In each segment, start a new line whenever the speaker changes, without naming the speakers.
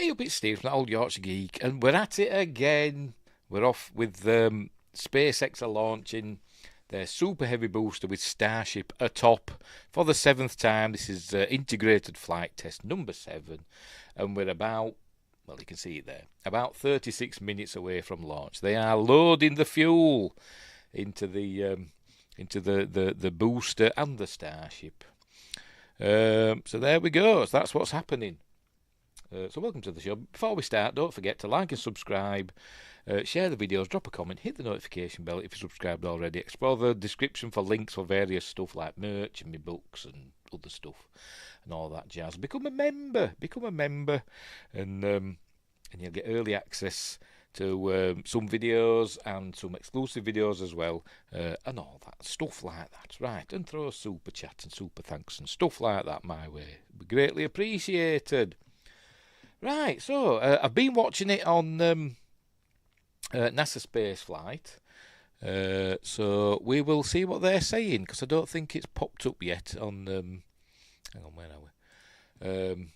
Hey up, it's Steve from the Old Yorkshire Geek, and we're at it again. We're off with SpaceX are launching their super heavy booster with Starship atop for the 7th time. This is integrated flight test number 7, and we're about, well, you can see it there, about 36 minutes away from launch. They are loading the fuel into the booster and the Starship. So there we go. So that's what's happening. So welcome to the show. Before we start, don't forget to like and subscribe, share the videos, drop a comment, hit the notification bell if you're subscribed already. Explore the description for links for various stuff like merch and my books and other stuff and all that jazz. Become a member, and you'll get early access to some videos and some exclusive videos as well, and all that stuff like that, right? And throw a super chat and super thanks and stuff like that my way. It'd be greatly appreciated. Right, so I've been watching it on NASA Space Flight, so we will see what they're saying, because I don't think it's popped up yet on, hang on, where are we?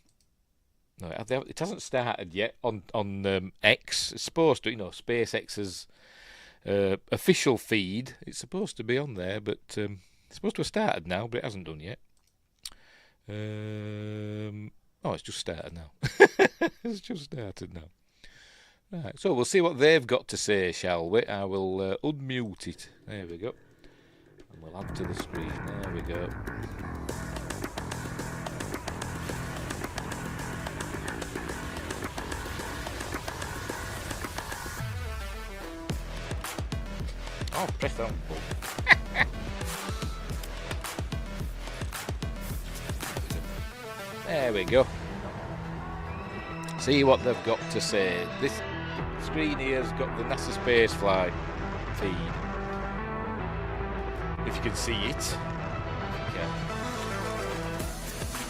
No, it hasn't started yet on X. It's supposed to, SpaceX's official feed. It's supposed to be on there, but it's supposed to have started now, but it hasn't done yet. Oh, it's just started now. It's just started now. Right, so we'll see what they've got to say, shall we? I will unmute it. There we go. And we'll add to the screen. There we go. Oh, press on. There we go. See what they've got to say. This screen here's got the NASA Space Flight feed. If you can see it. Yeah.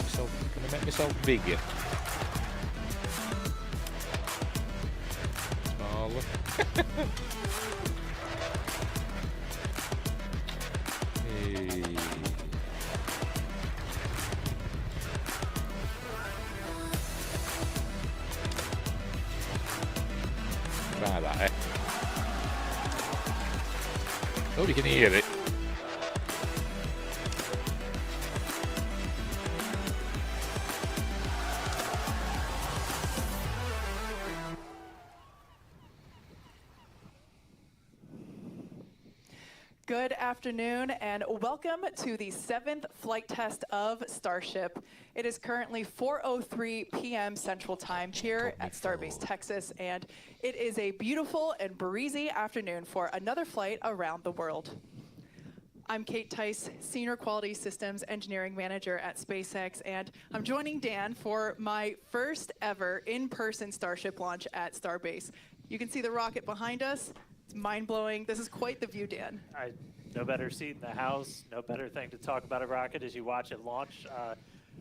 So, can I make myself bigger? Smaller. Hey. Try that, eh? Oh, you can hear it.
Good afternoon and welcome to the 7th flight test of Starship. It is currently 4:03 p.m. Central Time here at Starbase, Texas, and it is a beautiful and breezy afternoon for another flight around the world. I'm Kate Tice, Senior Quality Systems Engineering Manager at SpaceX, and I'm joining Dan for my first ever in-person Starship launch at Starbase. You can see the rocket behind us. It's mind-blowing. This is quite the view, Dan.
No better seat in the house, no better thing to talk about a rocket as you watch it launch.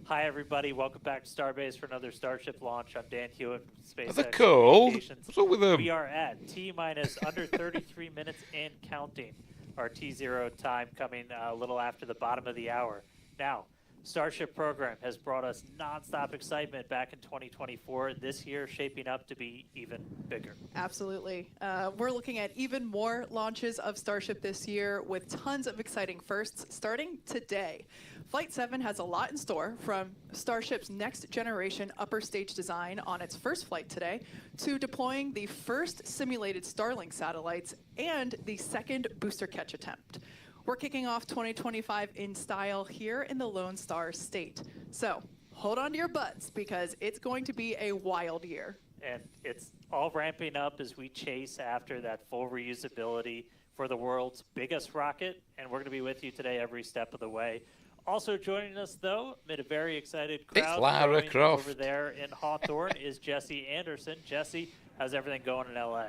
Hi, everybody. Welcome back to Starbase for another Starship launch. I'm Dan Hewitt from SpaceX.
Are they cold? What's up with them?
We are at T-minus under 33 minutes and counting. Our T0 time coming a little after the bottom of the hour. Now, Starship program has brought us nonstop excitement back in 2024. This year shaping up to be even bigger.
Absolutely. We're looking at even more launches of Starship this year with tons of exciting firsts starting today. Flight 7 has a lot in store, from Starship's next generation upper stage design on its first flight today to deploying the first simulated Starlink satellites and the second booster catch attempt. We're kicking off 2025 in style here in the Lone Star State. So hold on to your butts, because it's going to be a wild year.
And it's all ramping up as we chase after that full reusability for the world's biggest rocket. And we're going to be with you today every step of the way. Also joining us, though, amid a very excited crowd,
it's Lara Croft
over there in Hawthorne, is Jesse Anderson. Jesse, how's everything going in LA?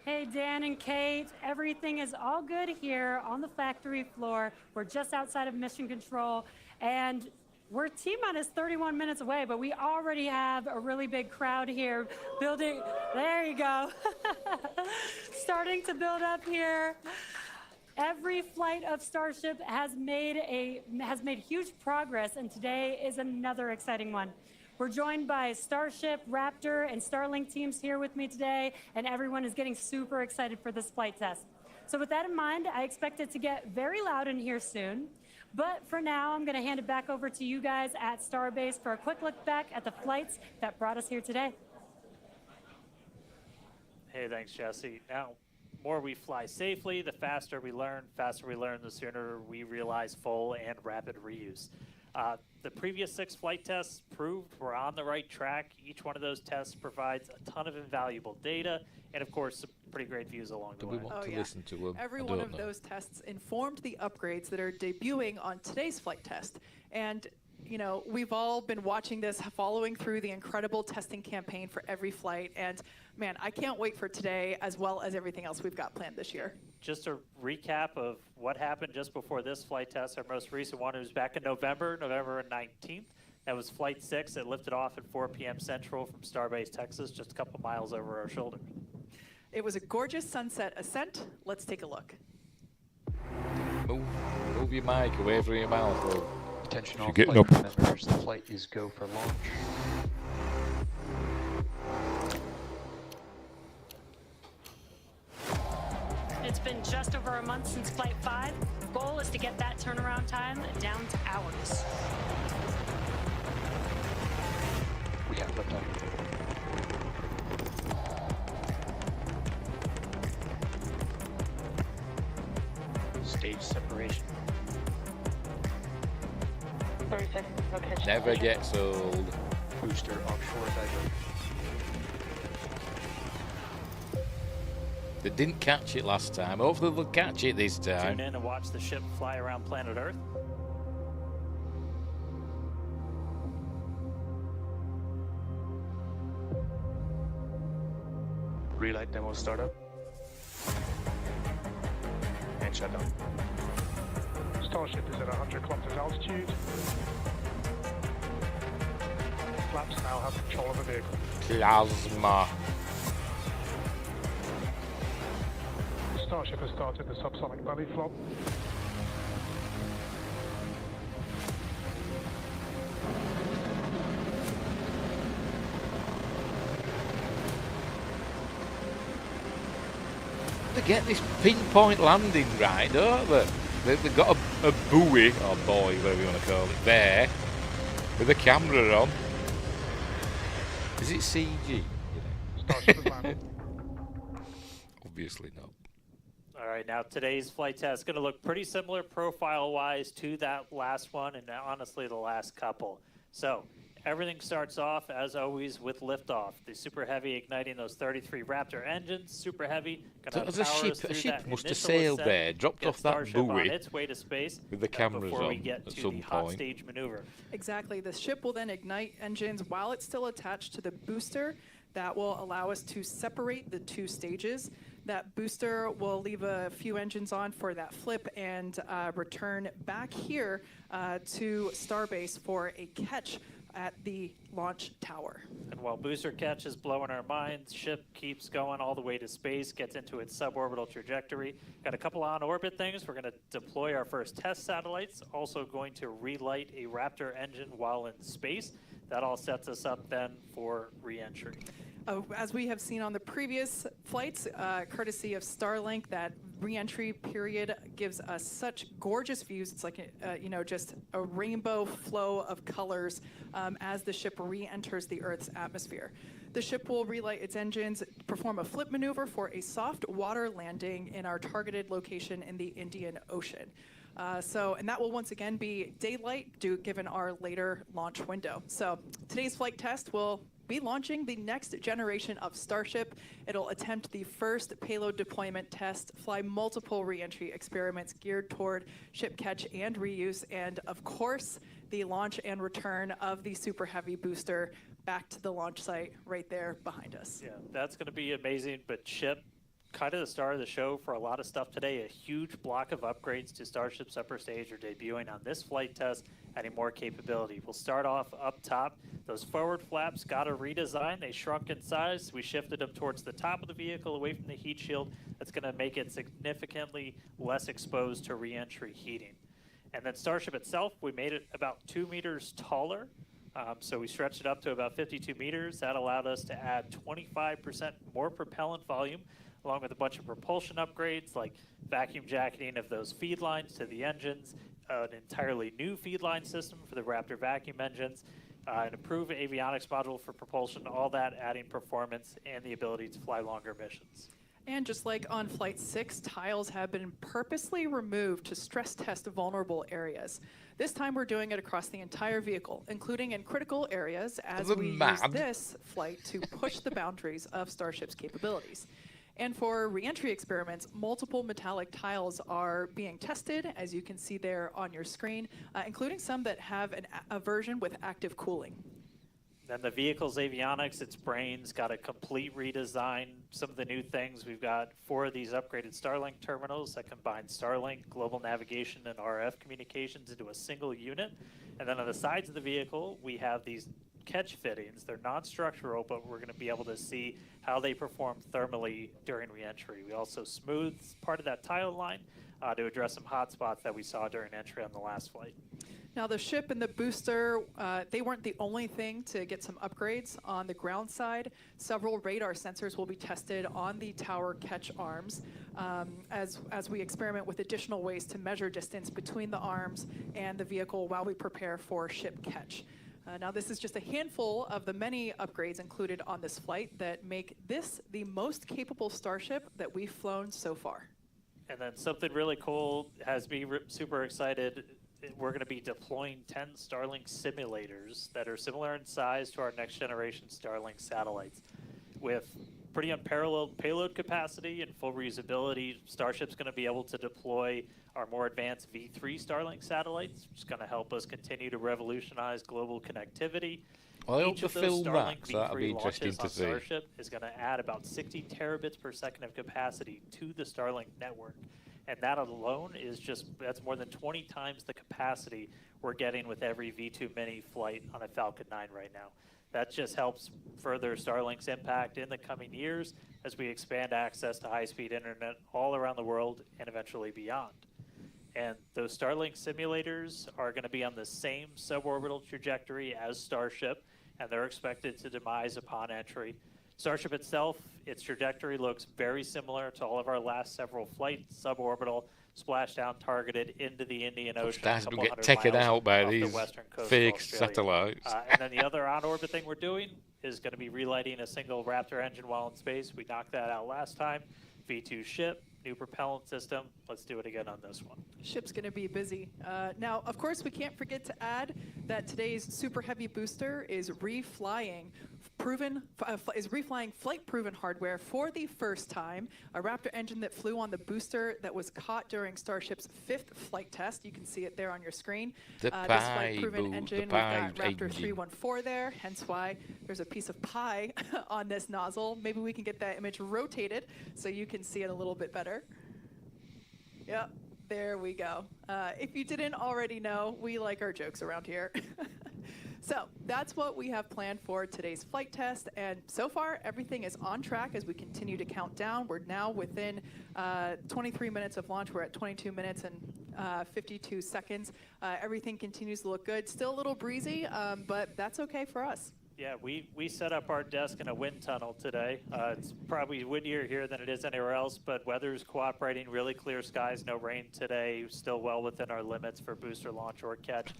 Hey, Dan and Kate, everything is all good here on the factory floor. We're just outside of Mission Control, and we're T-minus 31 minutes away, but we already have a really big crowd here building. There you go. Starting to build up here. Every flight of Starship has made huge progress, and today is another exciting one. We're joined by Starship, Raptor, and Starlink teams here with me today, and everyone is getting super excited for this flight test. So with that in mind, I expect it to get very loud in here soon. But for now, I'm going to hand it back over to you guys at Starbase for a quick look back at the flights that brought us here today.
Hey, thanks, Jesse. Now, more we fly safely, the faster we learn. Faster we learn, the sooner we realize full and rapid reuse. The previous 6 flight tests proved we're on the right track. Each one of those tests provides a ton of invaluable data and, of course, some pretty great views along the way.
Do we want to listen to them?
Every
I
one
don't
of
know.
those tests informed the upgrades that are debuting on today's flight test. And you know, we've all been watching this, following through the incredible testing campaign for every flight. And man, I can't wait for today as well as everything else we've got planned this year.
Just a recap of what happened just before this flight test. Our most recent one was back in November 19th. That was Flight 6. It lifted off at 4 p.m. Central from Starbase, Texas, just a couple miles over our shoulder.
It was a gorgeous sunset ascent. Let's take a look.
Move your mic away from your mouth. Or
Attention all
getting
flight
up.
members, the flight is go for launch.
It's been just over a month since Flight 5. Goal is to get that turnaround time down to hours.
We have liftoff. Stage separation.
30 seconds, no catch.
never gets old.
Booster offshore divert.
They didn't catch it last time. Hopefully they'll catch it this
Tune
time.
in and watch the ship fly around planet Earth.
Relight demo startup. And shutdown.
Starship is at 100 kilometers altitude. Flaps now have control of the vehicle.
Plasma.
Starship has started the subsonic belly flop.
They get this pinpoint landing right, don't they? They've got a buoy, or buoy, whatever you want to call it, there, with a camera on. Is it CG? You know?
Starship has landed.
Obviously not.
All right, now today's flight test is going to look pretty similar profile-wise to that last one and honestly the last couple. So everything starts off, as always, with liftoff. The Super Heavy igniting those 33 Raptor engines. Super Heavy
So
going
as
to power us
a
through
ship
that
must have
initial
sailed
ascent,
there, dropped
get
off that
Starship on
buoy
its way to space
with the cameras
before we
on
get
at
to
some
the hot
point.
stage maneuver.
Exactly. The ship will then ignite engines while it's still attached to the booster. That will allow us to separate the 2 stages. That booster will leave a few engines on for that flip and return back here to Starbase for a catch at the launch tower.
And while booster catch is blowing our minds, ship keeps going all the way to space, gets into its suborbital trajectory. Got a couple on-orbit things. We're going to deploy our first test satellites. Also going to relight a Raptor engine while in space. That all sets us up then for re-entry.
As we have seen on the previous flights, courtesy of Starlink, that re-entry period gives us such gorgeous views. It's like, you know, just a rainbow flow of colors as the ship re-enters the Earth's atmosphere. The ship will relight its engines, perform a flip maneuver for a soft water landing in our targeted location in the Indian Ocean. And that will once again be daylight given our later launch window. So today's flight test will be launching the next generation of Starship. It'll attempt the first payload deployment test, fly multiple re-entry experiments geared toward ship catch and reuse, and of course, the launch and return of the Super Heavy booster back to the launch site right there behind us.
Yeah, that's going to be amazing, but ship, kind of the star of the show for a lot of stuff today. A huge block of upgrades to Starship's upper stage are debuting on this flight test, adding more capability. We'll start off up top. Those forward flaps got a redesign. They shrunk in size. We shifted them towards the top of the vehicle, away from the heat shield. That's going to make it significantly less exposed to re-entry heating. And then Starship itself, we made it about 2 meters taller. So we stretched it up to about 52 meters. That allowed us to add 25% more propellant volume, along with a bunch of propulsion upgrades like vacuum jacketing of those feed lines to the engines, an entirely new feed line system for the Raptor vacuum engines, an improved avionics module for propulsion, all that adding performance and the ability to fly longer missions.
And just like on Flight 6, tiles have been purposely removed to stress test vulnerable areas. This time we're doing it across the entire vehicle, including in critical areas as we use this flight to push the boundaries of Starship's capabilities. And for re-entry experiments, multiple metallic tiles are being tested, as you can see there on your screen, including some that have a version with active cooling.
Then the vehicle's avionics, its brains, got a complete redesign. Some of the new things, we've got 4 of these upgraded Starlink terminals that combine Starlink, global navigation, and RF communications into a single unit. And then on the sides of the vehicle, we have these catch fittings. They're non-structural, but we're going to be able to see how they perform thermally during reentry. We also smoothed part of that tile line to address some hot spots that we saw during entry on the last flight.
Now the ship and the booster, they weren't the only thing to get some upgrades. On the ground side, several radar sensors will be tested on the tower catch arms as we experiment with additional ways to measure distance between the arms and the vehicle while we prepare for ship catch. Now this is just a handful of the many upgrades included on this flight that make this the most capable Starship that we've flown so far.
And then something really cool has me super excited. We're going to be deploying 10 Starlink simulators that are similar in size to our next generation Starlink satellites. With pretty unparalleled payload capacity and full reusability, Starship's going to be able to deploy our more advanced V3 Starlink satellites, which is going to help us continue to revolutionize global connectivity.
Well, I hope
Each
to
of those
film
Starlink
that, so that'll be
V3
interesting
launches
to
on
see.
Starship is going to add about 60 terabits per second of capacity to the Starlink network. And that alone is that's more than 20 times the capacity we're getting with every V2 Mini flight on a Falcon 9 right now. That just helps further Starlink's impact in the coming years as we expand access to high-speed internet all around the world and eventually beyond. And those Starlink simulators are going to be on the same suborbital trajectory as Starship, and they're expected to demise upon entry. Starship itself, its trajectory looks very similar to all of our last several flights, suborbital, splashdown targeted into the Indian Ocean.
Starting to get taken out by these fake satellites.
And then the other on-orbit thing we're doing is going to be relighting a single Raptor engine while in space. We knocked that out last time. V2 ship, new propellant system. Let's do it again on this one.
Ship's going to be busy. Now, of course, we can't forget to add that today's Super Heavy booster is reflying flight-proven hardware for the first time. A Raptor engine that flew on the booster that was caught during Starship's 5th flight test. You can see it there on your screen.
The
This
pie
flight-proven engine, we've got Raptor
engine.
314 there, hence why there's a piece of pie on this nozzle. Maybe we can get that image rotated so you can see it a little bit better. Yep, there we go. If you didn't already know, we like our jokes around here. So that's what we have planned for today's flight test, and so far everything is on track as we continue to count down. We're now within 23 minutes of launch. We're at 22 minutes and 52 seconds. Everything continues to look good. Still a little breezy, but that's okay for us.
Yeah, we set up our desk in a wind tunnel today. It's probably windier here than it is anywhere else, but weather's cooperating, really clear skies, no rain today, still well within our limits for booster launch or catch.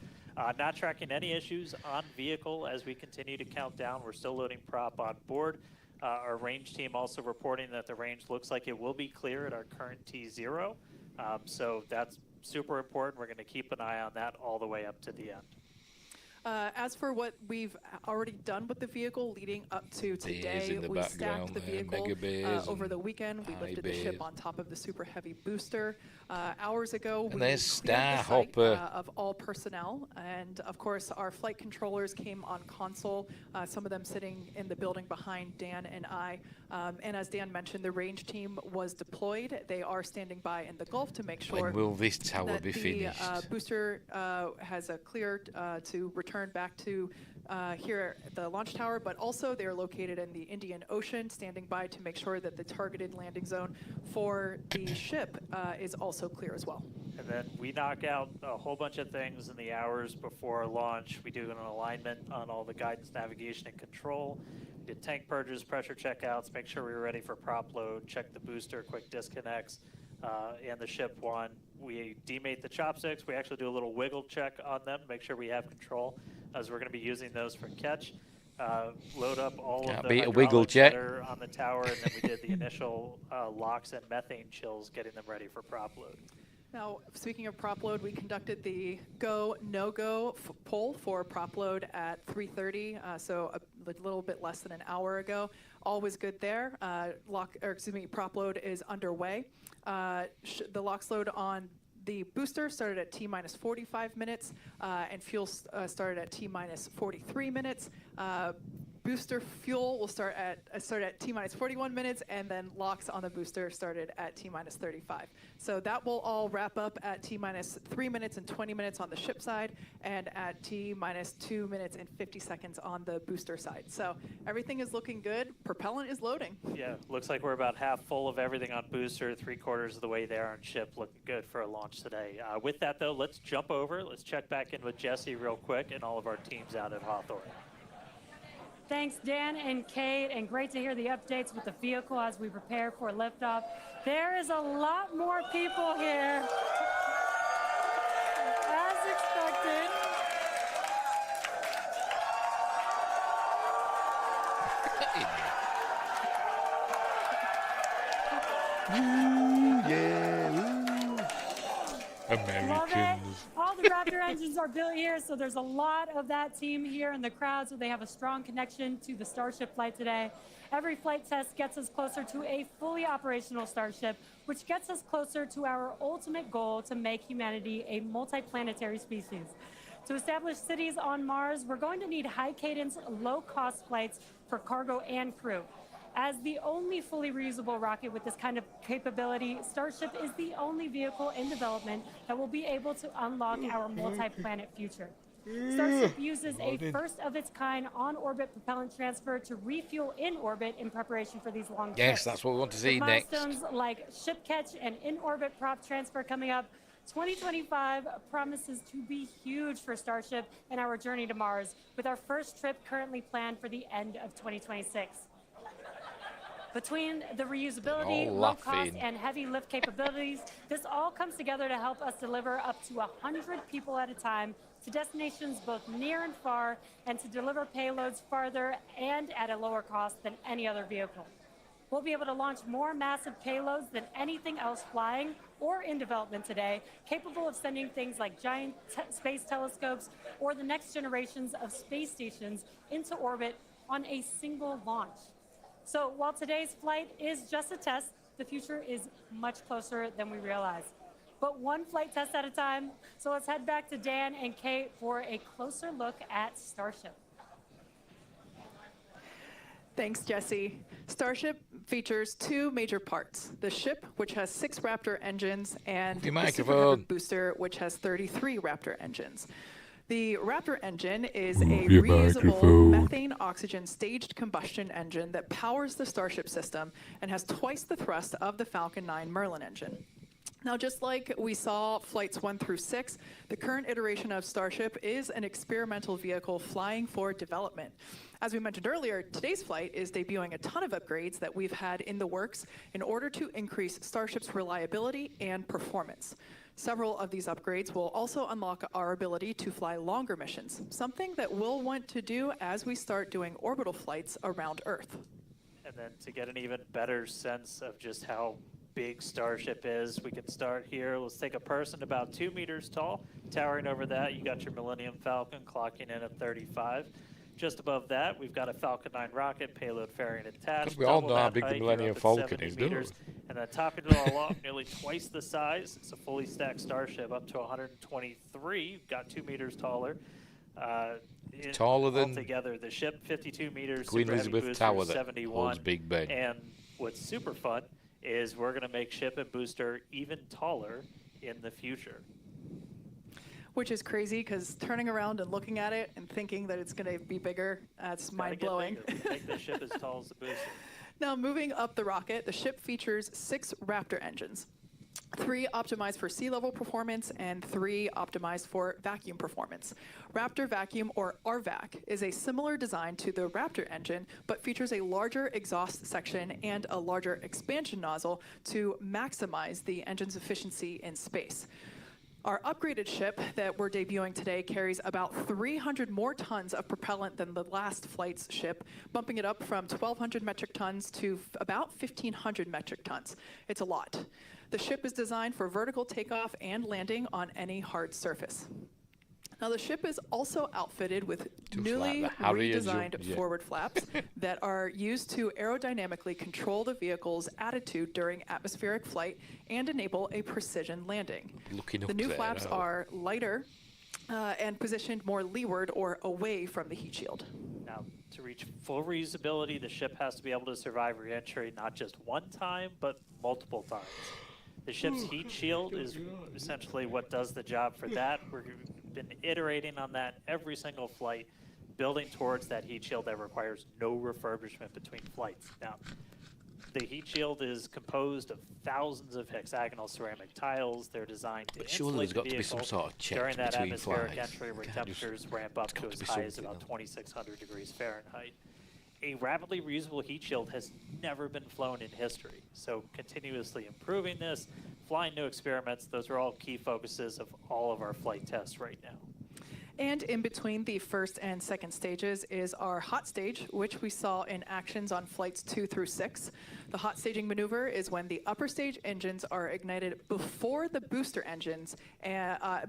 Not tracking any issues on vehicle as we continue to count down. We're still loading prop on board. Our range team also reporting that the range looks like it will be clear at our current T0. So that's super important. We're going to keep an eye on that all the way up to the end.
As for what we've already done with the vehicle leading up to today, we stacked the vehicle over the weekend. We lifted the ship on top of the Super Heavy booster. Hours ago, we cleared the site of all personnel. And of course, our flight controllers came on console, some of them sitting in the building behind Dan and I. And as Dan mentioned, the range team was deployed. They are standing by in the Gulf to make sure
when will this tower
that
be finished?
The booster has a clear to return back to here at the launch tower, but also they're located in the Indian Ocean, standing by to make sure that the targeted landing zone for the ship is also clear as well.
And then we knock out a whole bunch of things in the hours before launch. We do an alignment on all the guidance, navigation, and control. We did tank purges, pressure checkouts, make sure we were ready for prop load, check the booster, quick disconnects, and the ship one. We demate the chopsticks. We actually do a little wiggle check on them, make sure we have control, as we're going to be using those for catch. Load up all of the
beat a wiggle
hydraulics
check.
that are on the tower, and then we did the initial locks and methane chills, getting them ready for prop load.
Now, speaking of prop load, we conducted the go, no-go poll for prop load at 3:30, so a little bit less than an hour ago. All was good there. Prop load is underway. The LOX load on the booster started at T-minus 45 minutes, and fuel started at T-minus 43 minutes. Booster fuel will start at T-minus 41 minutes, and then LOX on the booster started at T-minus 35. So that will all wrap up at T-minus 3 minutes and 20 minutes on the ship side, and at T-minus 2 minutes and 50 seconds on the booster side. So everything is looking good. Propellant is loading.
Yeah, looks like we're about half full of everything on booster, 3/4 of the way there on ship, looking good for a launch today. With that, though, let's jump over. Let's check back in with Jesse real quick and all of our teams out at Hawthorne.
Thanks, Dan and Kate, and great to hear the updates with the vehicle as we prepare for liftoff. There is a lot more people here, as expected.
Americans.
All the Raptor engines are built here, so there's a lot of that team here in the crowd, so they have a strong connection to the Starship flight today. Every flight test gets us closer to a fully operational Starship, which gets us closer to our ultimate goal to make humanity a multiplanetary species. To establish cities on Mars, we're going to need high-cadence, low-cost flights for cargo and crew. As the only fully reusable rocket with this kind of capability, Starship is the only vehicle in development that will be able to unlock our multi-planet future. Starship uses a first-of-its-kind on-orbit propellant transfer to refuel in orbit in preparation for these long trips.
Yes, that's what we want to see
With
next.
milestones like ship catch and in-orbit prop transfer coming up, 2025 promises to be huge for Starship and our journey to Mars, with our first trip currently planned for the end of 2026. Between the reusability, low cost, and heavy lift capabilities, this all comes together to help us deliver up to 100 people at a time to destinations both near and far, and to deliver payloads farther and at a lower cost than any other vehicle. We'll be able to launch more massive payloads than anything else flying or in development today, capable of sending things like giant space telescopes or the next generations of space stations into orbit on a single launch. So while today's flight is just a test, the future is much closer than we realize. But one flight test at a time. So let's head back to Dan and Kate for a closer look at Starship.
Thanks, Jesse. Starship features two major parts: the ship, which has 6 Raptor engines, and the Super booster, which has 33 Raptor engines. The Raptor engine is a reusable methane-oxygen staged combustion engine that powers the Starship system and has twice the thrust of the Falcon 9 Merlin engine. Now, just like we saw flights 1 through 6, the current iteration of Starship is an experimental vehicle flying for development. As we mentioned earlier, today's flight is debuting a ton of upgrades that we've had in the works in order to increase Starship's reliability and performance. Several of these upgrades will also unlock our ability to fly longer missions, something that we'll want to do as we start doing orbital flights around Earth.
And then to get an even better sense of just how big Starship is, we can start here. Let's take a person about 2 meters tall. Towering over that, you got your Millennium Falcon clocking in at 35. Just above that, we've got a Falcon 9 rocket, payload fairing attached.
We all know how big the Millennium Falcon is, don't we?
And then topping it all off, nearly twice the size. It's a fully stacked Starship up to 123. Got 2 meters taller.
Taller than
altogether, the ship 52 meters.
Queen Elizabeth Tower that
71.
holds Big Ben.
And what's super fun is we're going to make ship and booster even taller in the future.
Which is crazy, because turning around and looking at it and thinking that it's going to be bigger, that's mind-blowing.
Make the ship as tall as the booster.
Now, moving up the rocket, the ship features 6 Raptor engines. 3 optimized for sea level performance, and 3 optimized for vacuum performance. Raptor Vacuum, or RVAC, is a similar design to the Raptor engine, but features a larger exhaust section and a larger expansion nozzle to maximize the engine's efficiency in space. Our upgraded ship that we're debuting today carries about 300 more tons of propellant than the last flight's ship, bumping it up from 1,200 metric tons to about 1,500 metric tons. It's a lot. The ship is designed for vertical takeoff and landing on any hard surface. Now, the ship is also outfitted with newly redesigned forward flaps that are used to aerodynamically control the vehicle's attitude during atmospheric flight and enable a precision landing. The new flaps are lighter and positioned more leeward or away from the heat shield.
Now, to reach full reusability, the ship has to be able to survive re-entry not just one time, but multiple times. The ship's heat shield is essentially what does the job for that. We've been iterating on that every single flight, building towards that heat shield that requires no refurbishment between flights. Now, the heat shield is composed of thousands of hexagonal ceramic tiles. They're designed to insulate the vehicle during that atmospheric entry where temperatures ramp up to as high as about 2,600 degrees Fahrenheit. A rapidly reusable heat shield has never been flown in history, so continuously improving this, flying new experiments, those are all key focuses of all of our flight tests right now.
And in between the first and second stages is our hot stage, which we saw in actions on flights 2 through 6. The hot staging maneuver is when the upper stage engines are ignited before the booster engines,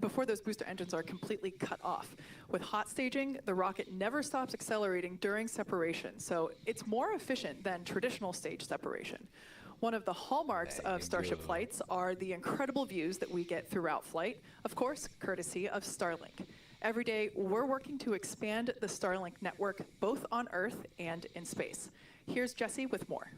before those booster engines are completely cut off. With hot staging, the rocket never stops accelerating during separation, so it's more efficient than traditional stage separation. One of the hallmarks of Starship flights are the incredible views that we get throughout flight, of course, courtesy of Starlink. Every day, we're working to expand the Starlink network both on Earth and in space. Here's Jesse with more.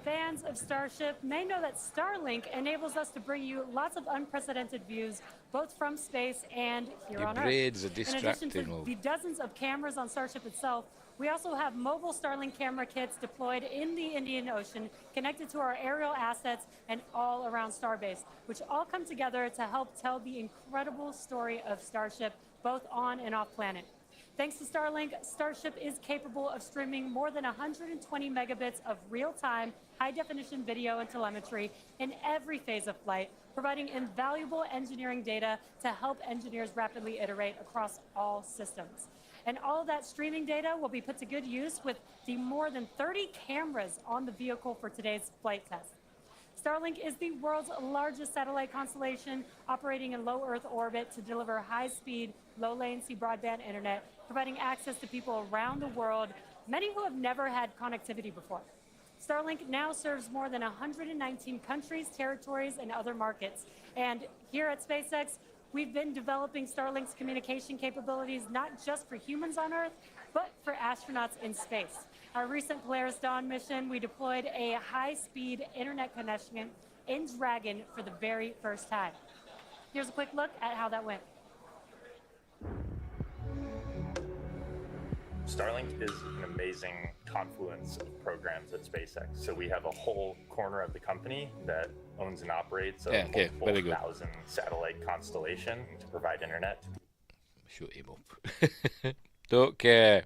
Fans of Starship may know that Starlink enables us to bring you lots of unprecedented views, both from space and here on Earth. In addition to the dozens of cameras on Starship itself, we also have mobile Starlink camera kits deployed in the Indian Ocean, connected to our aerial assets and all around Starbase, which all come together to help tell the incredible story of Starship, both on and off planet. Thanks to Starlink, Starship is capable of streaming more than 120 megabits of real-time, high-definition video and telemetry in every phase of flight, providing invaluable engineering data to help engineers rapidly iterate across all systems. And all of that streaming data will be put to good use with the more than 30 cameras on the vehicle for today's flight test. Starlink is the world's largest satellite constellation, operating in low Earth orbit to deliver high-speed, low-latency broadband internet, providing access to people around the world, many who have never had connectivity before. Starlink now serves more than 119 countries, territories, and other markets. And here at SpaceX, we've been developing Starlink's communication capabilities not just for humans on Earth, but for astronauts in space. Our recent Polaris Dawn mission, we deployed a high-speed internet connection in Dragon for the very first time. Here's a quick look at how that went.
Starlink is an amazing confluence of programs at SpaceX. So we have a whole corner of the company that owns and operates a multiple thousand satellite constellation to provide internet.
Shut him up. Don't care.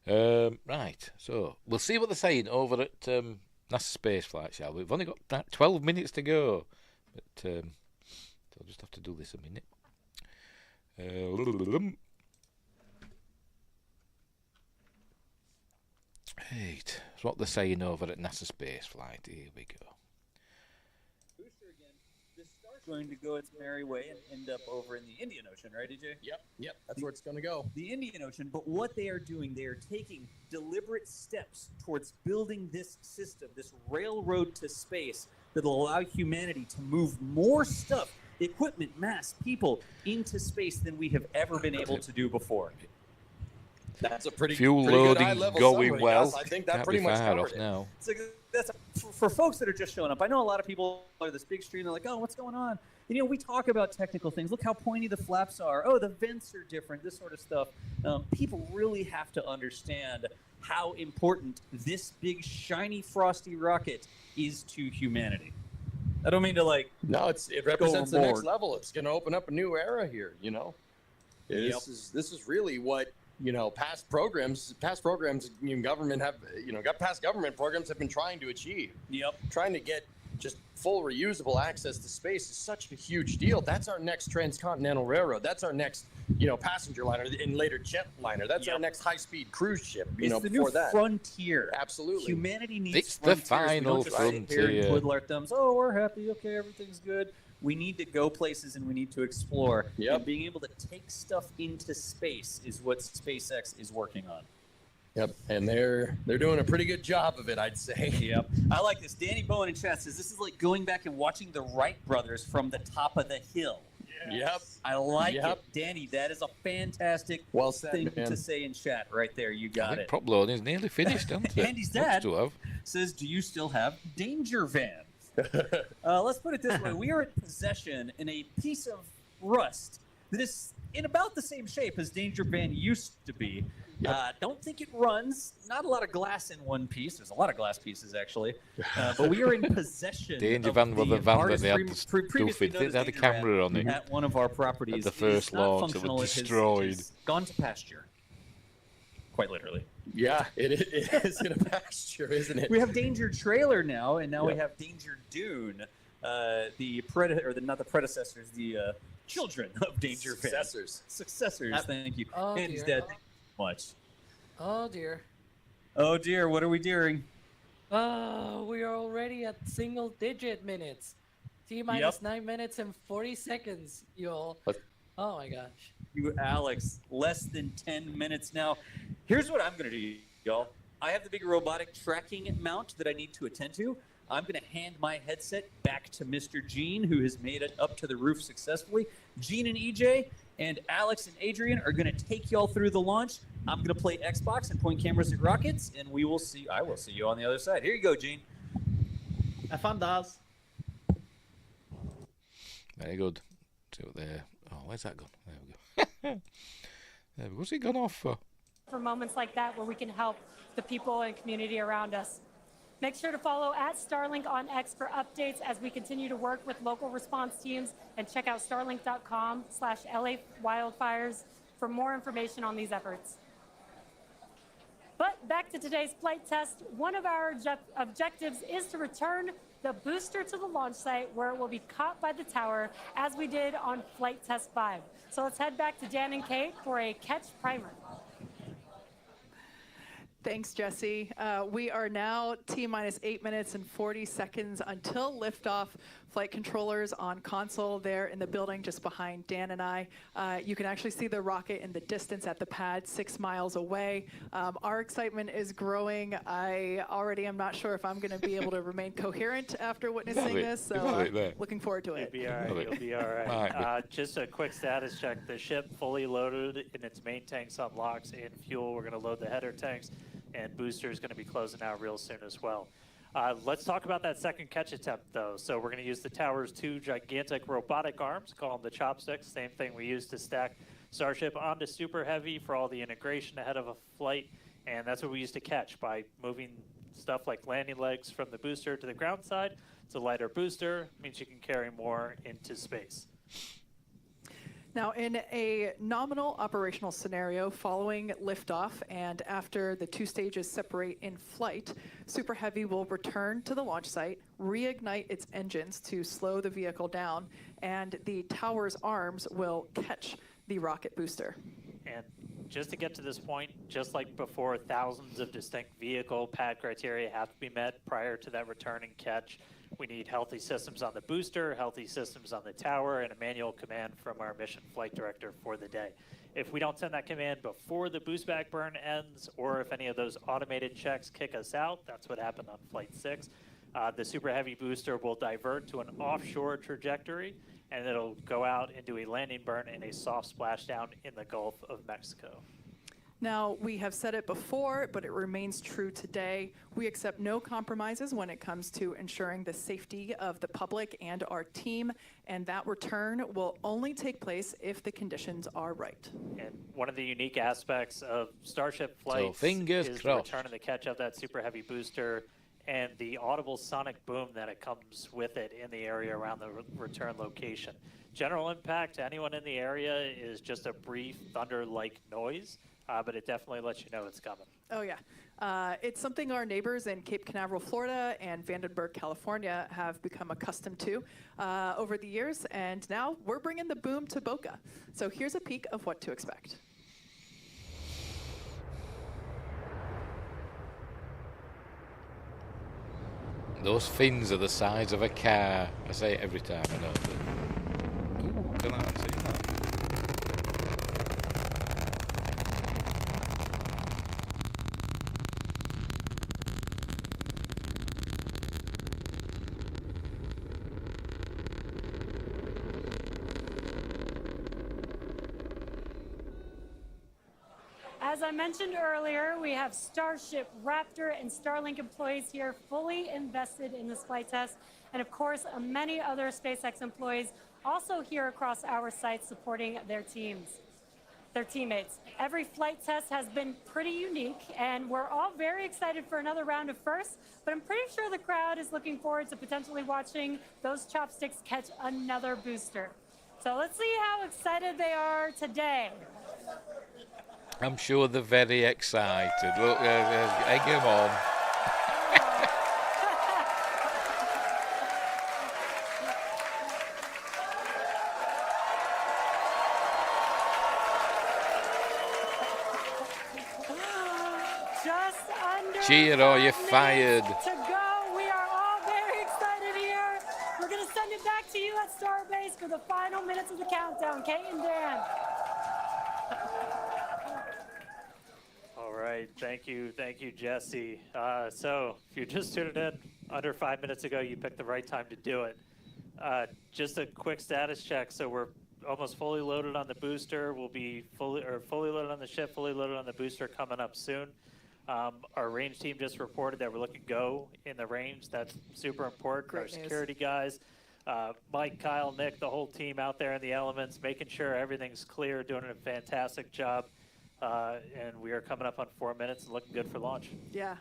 Right, so we'll see what they're saying over at NASA Space Flight, shall we? We've only got 12 minutes to go. But so I'll just have to do this a minute. Right, that's what they're saying over at NASA Space Flight. Here we go.
Booster again. This star's going to go its merry way and end up over in the Indian Ocean, right, DJ?
Yep. That's where it's going to go.
The Indian Ocean. But what they are doing, they are taking deliberate steps towards building this system, this railroad to space that will allow humanity to move more stuff, equipment, mass, people into space than we have ever been able to do before.
That's a pretty
fuel
pretty
loading
good high-level
going
summary,
well.
guys. I think that
Can't
pretty
be
much
far
covered
off
it.
now.
So that's for folks that are just showing up. I know a lot of people are this big stream. They're like, "Oh, what's going on?" You know, we talk about technical things. Look how pointy the flaps are. Oh, the vents are different. This sort of stuff. People really have to understand how important this big, shiny, frosty rocket is to humanity. I don't mean to
No, it represents the next level. It's going to open up a new era here. This is really what past programs government have past government programs have been trying to achieve. Trying to get just full reusable access to space is such a huge deal. That's our next transcontinental railroad. That's our next passenger liner and later jet liner. That's our next high-speed cruise ship.
It's the new frontier.
Absolutely.
Humanity needs
It's
frontiers.
the final
we don't just sit here and
frontier.
twiddle our thumbs. Oh, we're happy. Okay, everything's good. We need to go places and we need to explore. And being able to take stuff into space is what SpaceX is working on.
Yep, and they're doing a pretty good job of it, I'd say.
Yep. I like this. Danny Bowen in chat says this is like going back and watching the Wright brothers from the top of the hill.
Yep.
I like it. Danny, that is a fantastic
thing
to say in chat right there. You got it.
Prop loading is nearly finished, hasn't it?
Andy's dad says, do you still have Danger Van? Let's put it this way. We are in possession in a piece of rust that is in about the same shape as Danger Van used to be. Don't think it runs. Not a lot of glass in one piece. There's a lot of glass pieces, actually. But we are in possession
Danger
of
Van was the van that they had
previously
stuff in. They had a camera on it.
At one of our properties.
At the first launch, it was destroyed.
It has gone to pasture. Quite literally.
Yeah, it is in a pasture, isn't it?
We have Danger Trailer now, and now we have Danger Dune. The predecessors, the children of Danger Van. Successors, thank you. Andy's dead. Thank you so much.
Oh dear.
Oh dear, what are we doing?
We are already at single-digit minutes. T-minus 9 minutes and 40 seconds, y'all. Oh my gosh.
You, Alex, less than 10 minutes now. Here's what I'm going to do, y'all. I have the big robotic tracking mount that I need to attend to. I'm going to hand my headset back to Mr. Gene, who has made it up to the roof successfully. Gene and EJ and Alex and Adrian are going to take y'all through the launch. I'm going to play Xbox and point cameras at rockets, and I will see you on the other side. Here you go, Gene.
Have fun, Daz.
Very good. See what there. Oh, where's that gone? There we go. There we go. What's it gone off for?
For moments like that where we can help the people and community around us. Make sure to follow @Starlink on X for updates as we continue to work with local response teams, and check out starlink.com/LA wildfires for more information on these efforts. But back to today's flight test. One of our objectives is to return the booster to the launch site where it will be caught by the tower as we did on flight test 5. So let's head back to Dan and Kate for a catch primer.
Thanks, Jesse. We are now T-minus 8 minutes and 40 seconds until liftoff. Flight controllers on console there in the building just behind Dan and I. You can actually see the rocket in the distance at the pad 6 miles away. Our excitement is growing. I already am not sure if I'm going to be able to remain coherent after witnessing this, so looking forward to it.
You'll be all right. You'll be all right. Just a quick status check. The ship fully loaded in its main tanks on LOX and fuel. We're going to load the header tanks, and booster is going to be closing out real soon as well. Let's talk about that second catch attempt, though. So we're going to use the tower's 2 gigantic robotic arms, call them the chopsticks, same thing we used to stack Starship onto Super Heavy for all the integration ahead of a flight, and that's what we used to catch by moving stuff like landing legs from the booster to the ground side. It's a lighter booster, means you can carry more into space.
Now, in a nominal operational scenario following liftoff and after the 2 stages separate in flight, Super Heavy will return to the launch site, reignite its engines to slow the vehicle down, and the tower's arms will catch the rocket booster.
And just to get to this point, just like before, thousands of distinct vehicle pad criteria have to be met prior to that return and catch. We need healthy systems on the booster, healthy systems on the tower, and a manual command from our mission flight director for the day. If we don't send that command before the boost back burn ends, or if any of those automated checks kick us out, that's what happened on Flight 6, the Super Heavy booster will divert to an offshore trajectory, and it'll go out and do a landing burn and a soft splashdown in the Gulf of Mexico.
Now, we have said it before, but it remains true today. We accept no compromises when it comes to ensuring the safety of the public and our team, and that return will only take place if the conditions are right.
And one of the unique aspects of Starship flights
fingers
is
crossed.
the return of the catch up that super heavy booster and the audible sonic boom that it comes with it in the area around the return location. General impact to anyone in the area is just a brief thunder-like noise, but it definitely lets you know it's coming.
Oh, yeah. It's something our neighbors in Cape Canaveral, Florida and Vandenberg, California have become accustomed to over the years, and now we're bringing the boom to Boca. So here's a peek of what to expect.
Those fins are the size of a car. I say it every time, I know. But... Ooh, can I see that?
As I mentioned earlier, we have Starship, Raptor, and Starlink employees here fully invested in this flight test. And of course, many other SpaceX employees also here across our sites supporting their teammates. Every flight test has been pretty unique, and we're all very excited for another round of firsts, but I'm pretty sure the crowd is looking forward to potentially watching those chopsticks catch another booster. So let's see how excited they are today.
I'm sure they're very excited. Look, egg them on.
Just under
Cheer or you're
5
fired.
minutes to go. We are all very excited here. We're going to send it back to you at Starbase for the final minutes of the countdown. Kate and Dan.
All right, thank you, Jesse. So if you're just tuning in, under 5 minutes ago, you picked the right time to do it. Just a quick status check. So we're almost fully loaded on the booster. We'll be fully loaded on the ship, fully loaded on the booster coming up soon. Our range team just reported that we're looking go in the range. That's super important.
Great
Our
news.
security guys, Mike, Kyle, Nick, the whole team out there in the elements, making sure everything's clear, doing a fantastic job. And we are coming up on 4 minutes and looking good for launch.
Yeah,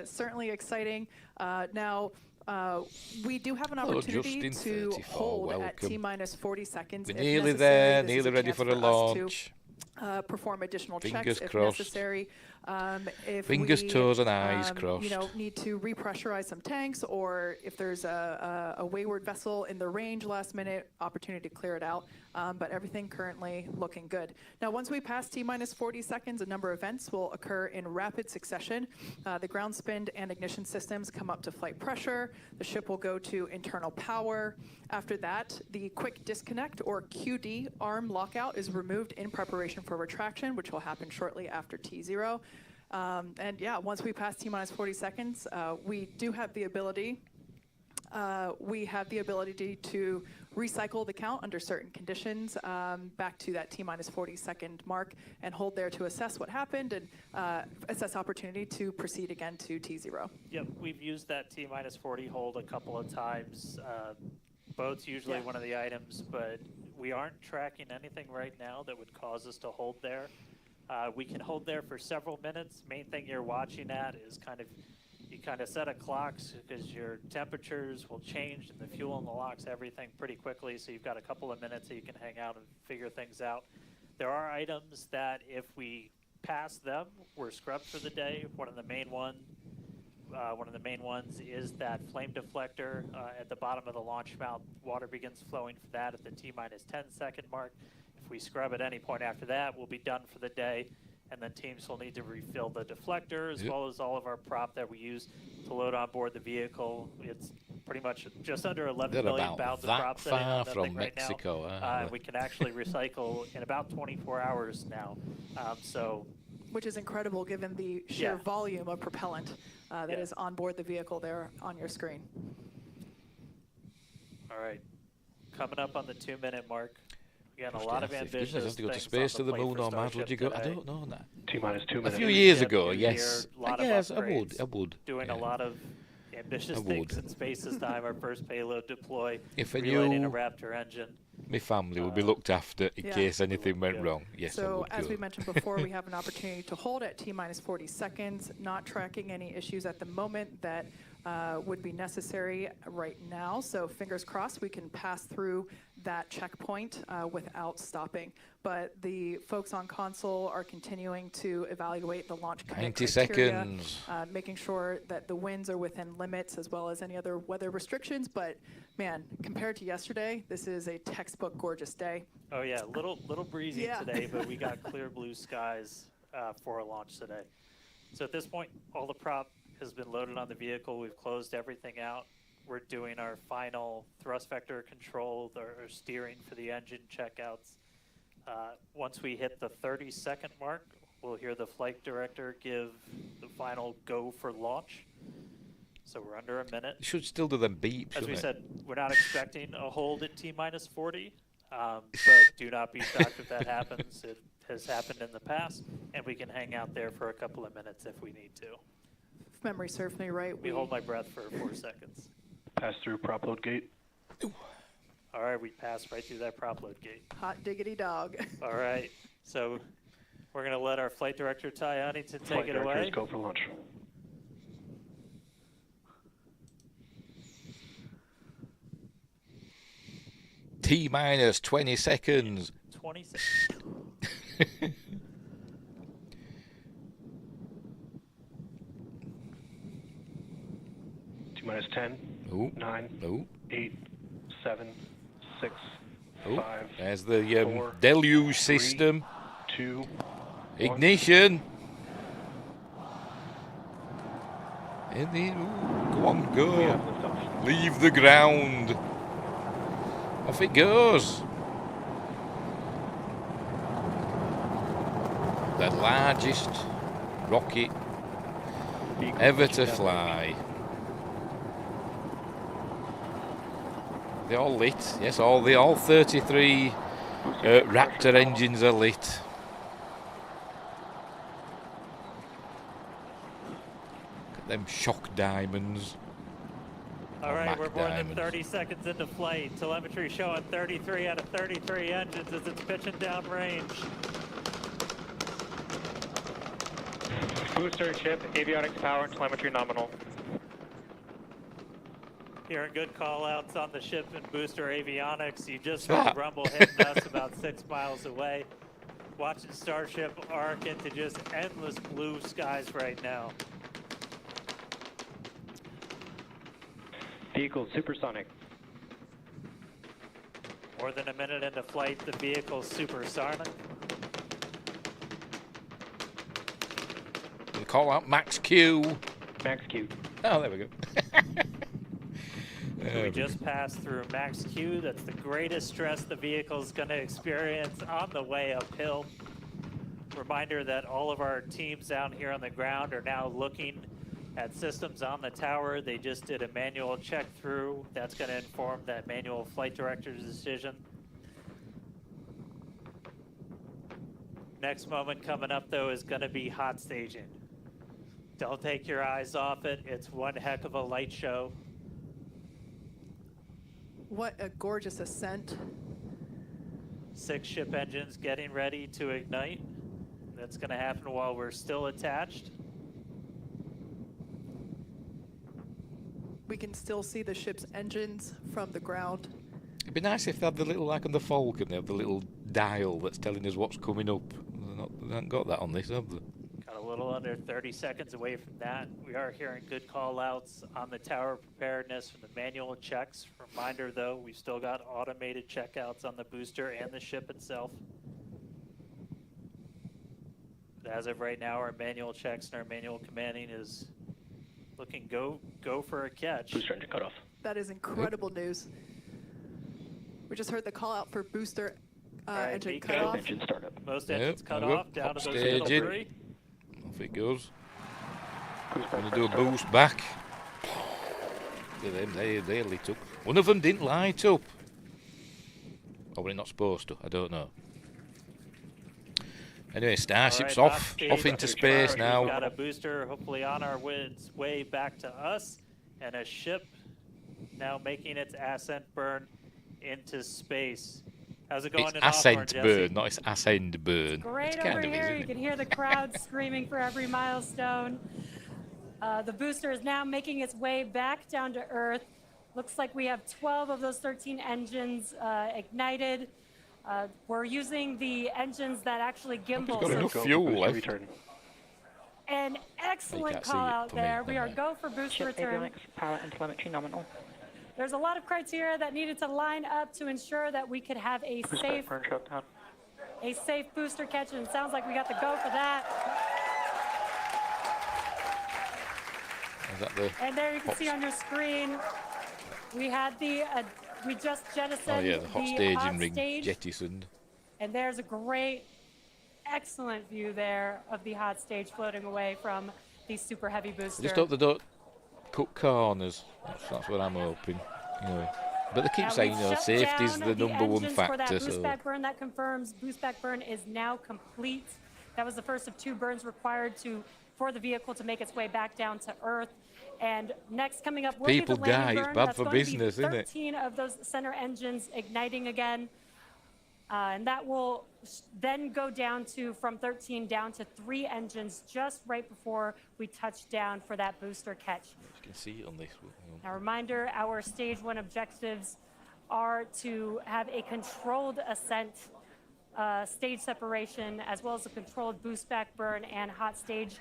certainly exciting. Now, we do have an opportunity
Justin,
to
34,
hold at
welcome.
T-minus 40 seconds.
We're
if
nearly
necessary.
there,
This is
nearly ready
chance
for a
us to,
launch.
perform additional
Fingers
checks if
crossed.
necessary. If
Fingers,
we,
toes, and eyes crossed.
You know, need to repressurize some tanks, or if there's a wayward vessel in the range last minute, opportunity to clear it out. But everything currently looking good. Now, once we pass T-minus 40 seconds, a number of events will occur in rapid succession. The ground spin and ignition systems come up to flight pressure. The ship will go to internal power. After that, the quick disconnect, or QD, arm lockout is removed in preparation for retraction, which will happen shortly after T0. And yeah, once we pass T-minus 40 seconds, we do have the ability to recycle the count under certain conditions back to that T-minus 40 second mark and hold there to assess what happened and assess opportunity to proceed again to T0.
Yep, we've used that T-minus 40 hold a couple of times. Boat's usually one of the items, but we aren't tracking anything right now that would cause us to hold there. We can hold there for several minutes. Main thing you're watching at is you kind of set a clock because your temperatures will change and the fuel in the locks, everything pretty quickly. So you've got a couple of minutes that you can hang out and figure things out. There are items that if we pass them, we're scrubbed for the day. One of the main ones is that flame deflector at the bottom of the launch mount. Water begins flowing for that at the T-minus 10 second mark. If we scrub at any point after that, we'll be done for the day. And then teams will need to refill the deflector as well as all of our prop that we use to load on board the vehicle. It's pretty much just under 11 million pounds of prop sitting on that thing right now. We can actually recycle in about 24 hours now.
Which is incredible given the sheer volume of propellant that is on board the vehicle there on your screen.
All right. Coming up on the 2 minute mark. Again, a lot of ambitious
goodness, have to go to
things
space,
on
to the
plate
moon,
for
or Mars.
Starship
Would you go? I
today.
don't know that.
T-minus 2
A
minutes.
few years
Yep,
ago,
new
yes.
year, lot of
Yes, I
upgrades,
would.
Doing
Yeah.
a lot of ambitious
I
things
would.
in space this time. Our first payload deploy,
If I
relighting a
knew
Raptor engine.
my family would be looked after in
Yeah.
case anything went
good.
wrong, yes, I
So
would
as
go.
we mentioned before, we have an opportunity to hold at T-minus 40 seconds, not tracking any issues at the moment that would be necessary right now. So fingers crossed we can pass through that checkpoint without stopping. But the folks on console are continuing to evaluate the launch commit
90
criteria,
seconds.
making sure that the winds are within limits as well as any other weather restrictions. But man, compared to yesterday, this is a textbook gorgeous day.
Oh yeah, little breezy
Yeah.
today, but we got clear blue skies for a launch today. So at this point, all the prop has been loaded on the vehicle. We've closed everything out. We're doing our final thrust vector control, or steering for the engine checkouts. Once we hit the 30-second mark, we'll hear the flight director give the final go for launch. So we're under a minute.
You should still do them beeps,
As we
shouldn't it?
said, we're not expecting a hold at T-minus 40, but do not be shocked if that happens. It has happened in the past, and we can hang out there for a couple of minutes if we need to.
If memory serves me right,
We hold my breath for 4 seconds.
Pass through prop load gate.
All right, we passed right through that prop load gate.
hot diggity dog.
All right, so we're going to let our flight director, Ty Huntington, take
Flight
it
directors,
away.
go for launch.
T-minus 20 seconds.
20 seconds.
T-minus 10,
Ooh.
9,
Ooh.
8, 7, 6,
Ooh.
5,
There's the
4,
deluge
3,
system.
2, 1.
Ignition. In the, ooh, go on,
We
go.
have liftoff.
Leave the ground. Off it goes. The largest rocket
Vehicle
ever to
switching down.
fly. They're all lit. Yes, all 33 Raptor engines are lit. Look at them shock diamonds.
All
Or
right,
Mach
we're more
diamonds.
than 30 seconds into flight. Telemetry showing 33 out of 33 engines as it's pitching down range.
Booster, ship, avionics, power, and telemetry nominal.
Hearing good call outs on the ship and booster avionics. You just
What's
heard
that?
the rumble hitting us about 6 miles away. Watching Starship arc into just endless blue skies right now.
Vehicle supersonic.
More than a minute into flight, the vehicle's supersonic.
They call out Max Q.
Max Q.
Oh, there we go.
We just passed through Max Q. That's the greatest stress the vehicle's going to experience on the way uphill. Reminder that all of our teams down here on the ground are now looking at systems on the tower. They just did a manual check through. That's going to inform that manual flight director's decision. Next moment coming up, though, is going to be hot staging. Don't take your eyes off it. It's one heck of a light show.
What a gorgeous ascent.
6 ship engines getting ready to ignite. That's going to happen while we're still attached.
We can still see the ship's engines from the ground.
It'd be nice if they had the little, like on the Falcon, they have the little dial that's telling us what's coming up. They haven't got that on this, have they?
Got a little under 30 seconds away from that. We are hearing good call outs on the tower preparedness from the manual checks. Reminder though, we've still got automated checkouts on the booster and the ship itself. But as of right now, our manual checks and our manual commanding is looking go for a catch.
Booster engine cut off.
That is incredible news. We just heard the call out for booster
Alright,
engine
Nico.
cutoff.
Engine startup.
Most
Yep,
engines cut
there we go.
off, down to
Hop
those middle
staging.
3.
Off it goes.
Cruise
Gonna
back
do a
startup.
boost back. Look at them, they lit up. One of them didn't light up. Or we're not supposed to. I don't know. Anyway, Starship's
All right,
off
stage
into space now.
We've got a booster hopefully on our way back to us, and a ship now making its ascent burn into space. How's it going
It's
in Hawthorne,
ascent
Jesse?
burn, not it's ascend burn.
It's great
It's kind
over
of
here.
isn't
You
it?
can hear the crowd screaming for every milestone. The booster is now making its way back down to Earth. Looks like we have 12 of those 13 engines ignited. We're using the engines that actually gimbal.
Got enough fuel left.
An excellent call out there. We are go for booster return.
Avionics, power and telemetry nominal.
There's a lot of criteria that needed to line up to ensure that we could have a safe booster catch, and it sounds like we got the go for that.
Is that the
And there you can see on your screen, we had the, we just jettisoned
the hot staging ring
stage.
jettisoned.
And there's a great, excellent view there of the hot stage floating away from the super heavy booster.
Just hope they don't cut corners. That's what I'm hoping. You know. But they keep saying, safety's the number one factor.
For that boost
So
back burn, that confirms boost back burn is now complete. That was the first of 2 burns required for the vehicle to make its way back down to Earth. And next coming up will
people
be the landing
die.
burn.
It's bad
That's
for
going to be
business, isn't it?
13 of those center engines igniting again. And that will then go down to, from 13 down to 3 engines just right before we touch down for that booster catch.
You can see it on this one.
Now, reminder, our stage 1 objectives are to have a controlled ascent, stage separation, as well as a controlled boost back burn and hot stage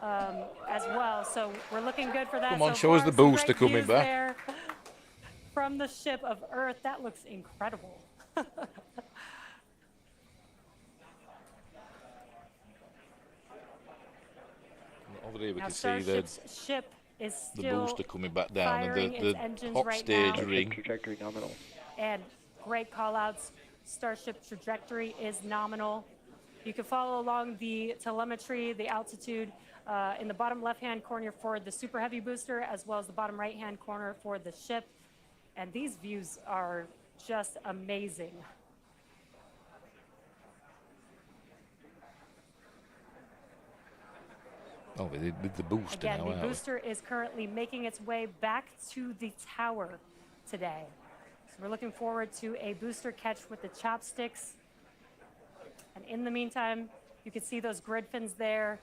as well. So we're looking good for that.
Come on,
so
show us
far.
the
Some
booster
great
coming
views
back.
there from the ship of Earth. That looks incredible.
Over there we
Now
can see the
Starship's ship is still
booster coming back down
firing
and
its
the
engines
hot
right
stage
now.
ring.
Trajectory nominal.
And great call outs. Starship trajectory is nominal. You can follow along the telemetry, the altitude in the bottom left-hand corner for the super heavy booster, as well as the bottom right-hand corner for the ship. And these views are just amazing.
Oh, with the booster
Again,
now,
the
aren't we?
booster is currently making its way back to the tower today. So we're looking forward to a booster catch with the chopsticks. And in the meantime, you can see those grid fins there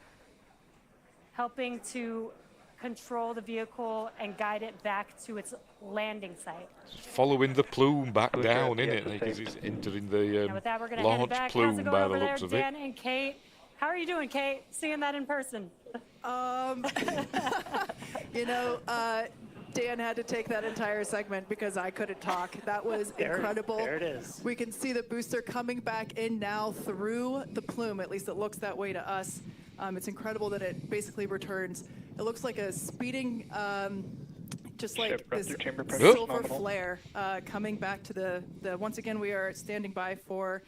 helping to control the vehicle and guide it back to its landing site.
Following the plume back down, isn't it? Because it's entering the
Now with that, we're going to hand it
launch
back. How's
plume
it
by
going
the
over there,
looks of
Dan
it.
and Kate? How are you doing, Kate? Seeing that in person?
You know, Dan had to take that entire segment because I couldn't talk. That was incredible.
There it is.
We can see the booster coming back in now through the plume. At least it looks that way to us. It's incredible that it basically returns. It looks like a speeding, just like this silver flare coming back to the. Once again, we are standing by for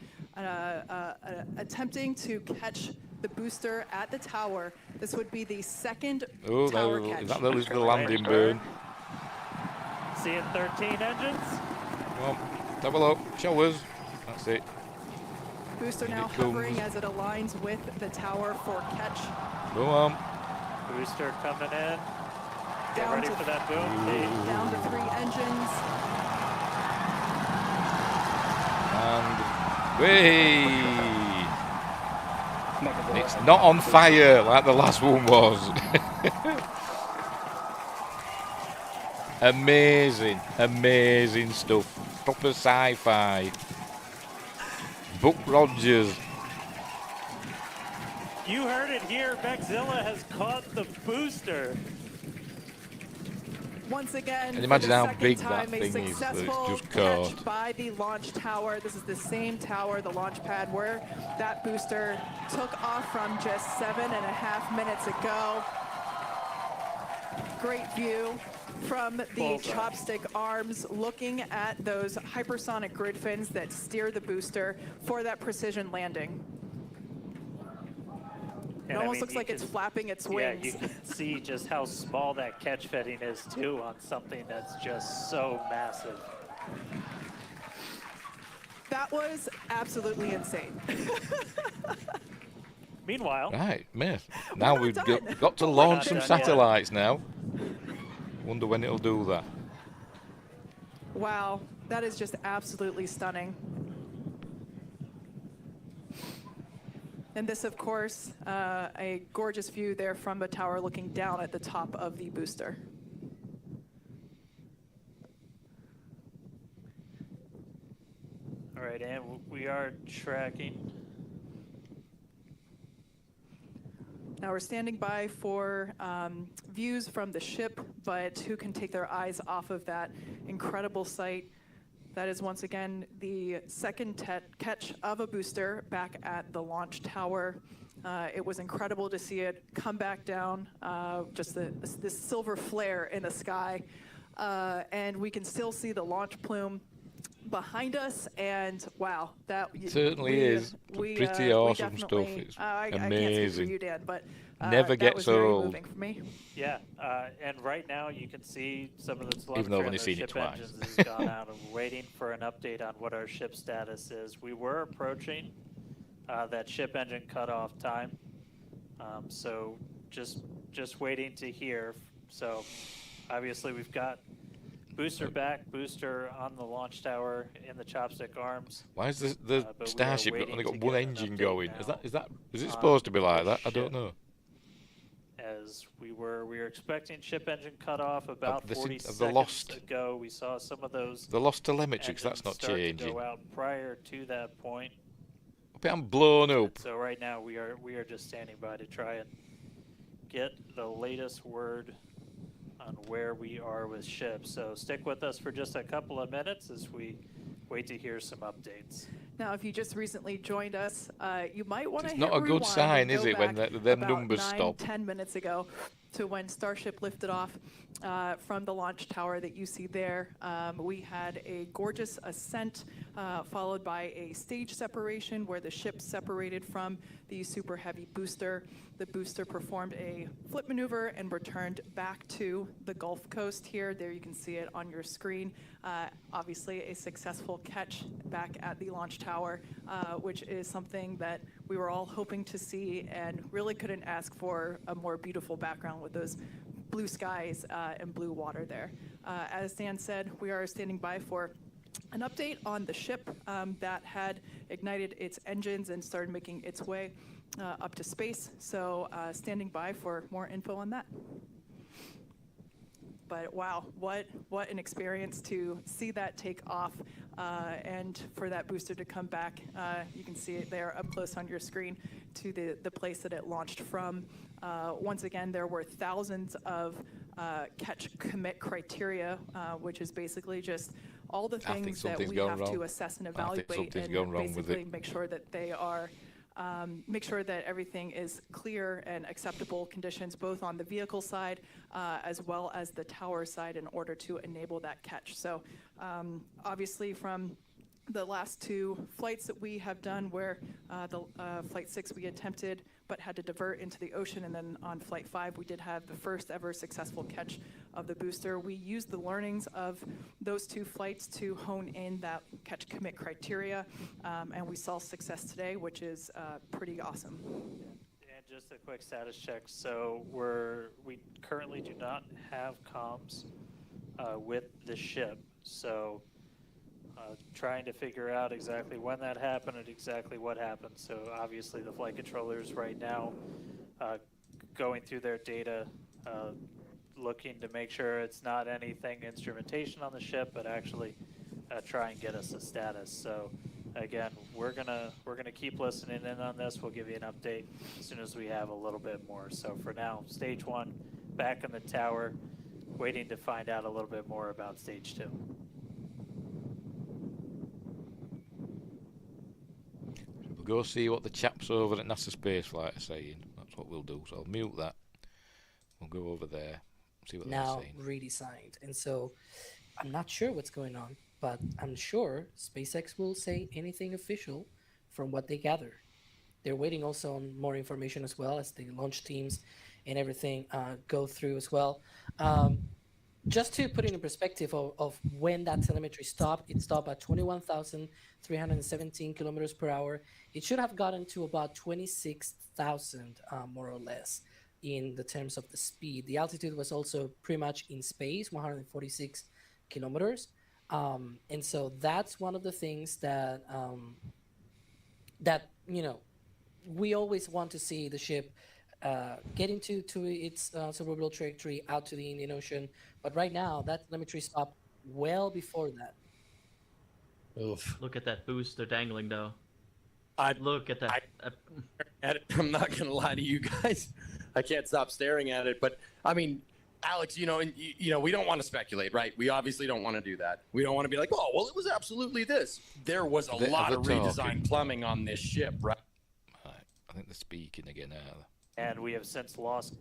attempting to catch the booster at the tower. This would be the second tower catch.
That was the landing burn.
Seeing 13 engines.
Well, have a look. Show us. That's it.
Booster now hovering as it aligns with the tower for catch.
Go on.
Booster coming in. Get
Down
ready
to
for that boom. Kate.
Down to 3 engines.
And way. It's not on fire like the last one was. Amazing, amazing stuff. Proper sci-fi. Buck Rogers.
You heard it here. Mechzilla has caught the booster.
Once again,
Can you imagine
for the
how
second
big
time,
that
a
thing is that it's
successful
just
catch
caught?
by the launch tower. This is the same tower, the launch pad, where that booster took off from just 7.5 minutes ago. Great view from the chopstick arms, looking at those hypersonic grid fins that steer the booster for that precision landing. It almost looks like it's flapping its wings.
Yeah, you can see just how small that catch fitting is too on something that's just so massive.
That was absolutely insane.
Meanwhile,
right, man. Now we've got to
We're
launch
not
some
done
satellites now. Wonder when it'll do that.
Wow, that is just absolutely stunning. And this, of course, a gorgeous view there from the tower looking down at the top of the booster.
All right, and we are tracking.
Now we're standing by for views from the ship, but who can take their eyes off of that incredible sight? That is once again the second catch of a booster back at the launch tower. It was incredible to see it come back down, just this silver flare in the sky. And we can still see the launch plume behind us, and wow, that
certainly is pretty awesome stuff. It's
I can't
amazing.
speak for you, Dan, but
Never
that
gets
was very
old.
moving for me.
Yeah, and right now you can see some of the
Even though I've
telemetry on
only
the
seen it
ship
twice.
engines has gone out. I'm waiting for an update on what our ship status is. We were approaching that ship engine cutoff time, so just waiting to hear. So obviously we've got booster back, booster on the launch tower in the chopstick arms.
Why is the
but we are
Starship
waiting
only
to
got
get
one
an
engine
update
going?
now
Is it
on
supposed to be like
the
that? I don't
ship.
know.
As we were expecting ship engine cutoff about
They
40
seem- have
seconds
they lost-
ago. We saw some of those
They lost telemetry 'cause that's
engines
not
start to
changing.
go out prior to that point.
But I'm blown up.
And so right now we are just standing by to try and get the latest word on where we are with ships. So stick with us for just a couple of minutes as we wait to hear some updates.
Now, if you just recently joined us, you might want to
It's
hit
not a good
rewind
sign,
and
is
go
it, when
back
them
about
numbers
9,
stop?
10 minutes ago to when Starship lifted off from the launch tower that you see there. We had a gorgeous ascent followed by a stage separation where the ship separated from the super heavy booster. The booster performed a flip maneuver and returned back to the Gulf Coast here. There you can see it on your screen. Obviously a successful catch back at the launch tower, which is something that we were all hoping to see and really couldn't ask for a more beautiful background with those blue skies and blue water there. As Dan said, we are standing by for an update on the ship that had ignited its engines and started making its way up to space. So standing by for more info on that. But wow, what an experience to see that take off and for that booster to come back. You can see it there up close on your screen to the place that it launched from. Once again, there were thousands of catch commit criteria, which is basically just all the things that we have to assess and evaluate and basically make sure that they are make sure that everything is clear and acceptable conditions, both on the vehicle side as well as the tower side, in order to enable that catch. So obviously from the last 2 flights that we have done, where the Flight 6 we attempted but had to divert into the ocean, and then on Flight 5 we did have the first ever successful catch of the booster. We used the learnings of those 2 flights to hone in that catch commit criteria, and we saw success today, which is pretty awesome.
And just a quick status check. So we currently do not have comms with the ship. So trying to figure out exactly when that happened and exactly what happened. So obviously the flight controllers right now going through their data, looking to make sure it's not anything instrumentation on the ship, but actually try and get us a status. So again, we're gonna keep listening in on this. We'll give you an update as soon as we have a little bit more. So for now, stage 1 back in the tower, waiting to find out a little bit more about stage 2.
Go see what the chaps over at NASA Spaceflight are saying. That's what we'll do. So I'll mute that. We'll go over there, see what they're saying.
Now redesigned, and so I'm not sure what's going on, but I'm sure SpaceX will say anything official from what they gather. They're waiting also on more information as well as the launch teams and everything go through as well. just to put it in perspective of when that telemetry stopped, it stopped at 21,317 kilometers per hour. It should have gotten to about 26,000, more or less, in the terms of the speed. The altitude was also pretty much in space, 146 kilometers. And so that's one of the things that, that, we always want to see the ship getting to its suborbital trajectory out to the Indian Ocean. But right now, that telemetry stopped well before that.
Oof.
Look at that booster dangling, though. Look at that.
I'm not going to lie to you guys. I can't stop staring at it. But, I mean, Alex, we don't want to speculate, right? We obviously don't want to do that. We don't want to be like, oh, well, it was absolutely this. There was a lot of redesigned plumbing on this ship, right?
I think they're speaking again now.
And we have since lost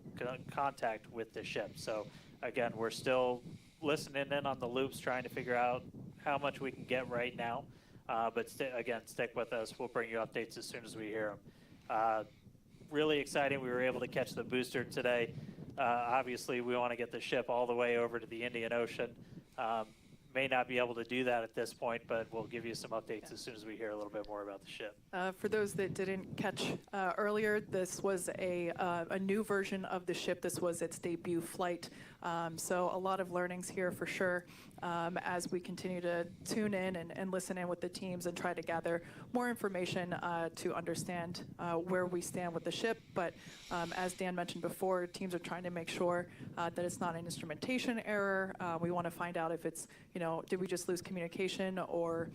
contact with the ship. So, again, we're still listening in on the loops, trying to figure out how much we can get right now. But again, stick with us. We'll bring you updates as soon as we hear them. Really exciting. We were able to catch the booster today. Obviously, we want to get the ship all the way over to the Indian Ocean. May not be able to do that at this point, but we'll give you some updates as soon as we hear a little bit more about the ship.
For those that didn't catch earlier, this was a new version of the ship. This was its debut flight. So a lot of learnings here for sure as we continue to tune in and listen in with the teams and try to gather more information to understand where we stand with the ship. But as Dan mentioned before, teams are trying to make sure that it's not an instrumentation error. We want to find out if it's, did we just lose communication or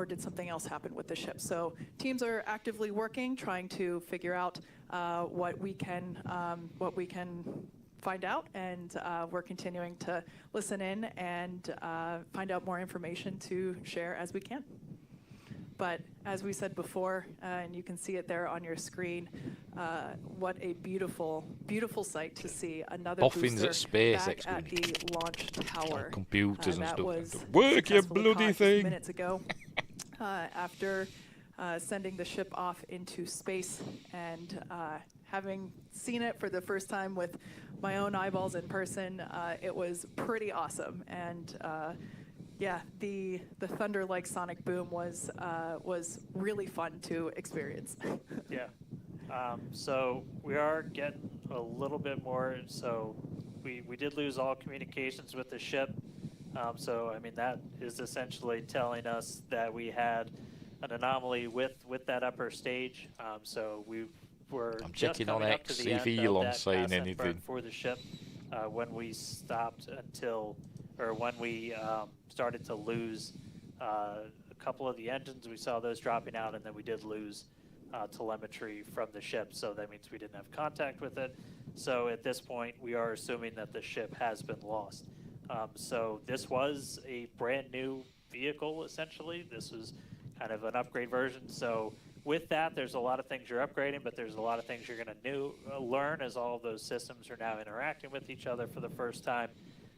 did something else happen with the ship? So teams are actively working, trying to figure out what we can find out, and we're continuing to listen in and find out more information to share as we can. But as we said before, and you can see it there on your screen, what a beautiful, beautiful sight to see another
Boffins
booster
at SpaceX
back at the launch tower.
Computers and
that
stuff.
Was
Work your
successfully
bloody
caught
thing.
Minutes ago, after sending the ship off into space and having seen it for the first time with my own eyeballs in person, it was pretty awesome. And yeah, the thunder-like sonic boom was really fun to experience.
Yeah. So we are getting a little bit more. So we did lose all communications with the ship. So I mean, that is essentially telling us that we had an anomaly with that upper stage. So we were
I'm
just
checking on
coming up
X,
to
see
the
if
end of
Elon's
that
saying
pass and burn
anything.
for the ship when we stopped when we started to lose a couple of the engines. We saw those dropping out, and then we did lose telemetry from the ship. So that means we didn't have contact with it. So at this point, we are assuming that the ship has been lost. So this was a brand new vehicle, essentially. This was kind of an upgrade version. So with that, there's a lot of things you're upgrading, but there's a lot of things you're going to learn as all of those systems are now interacting with each other for the first time.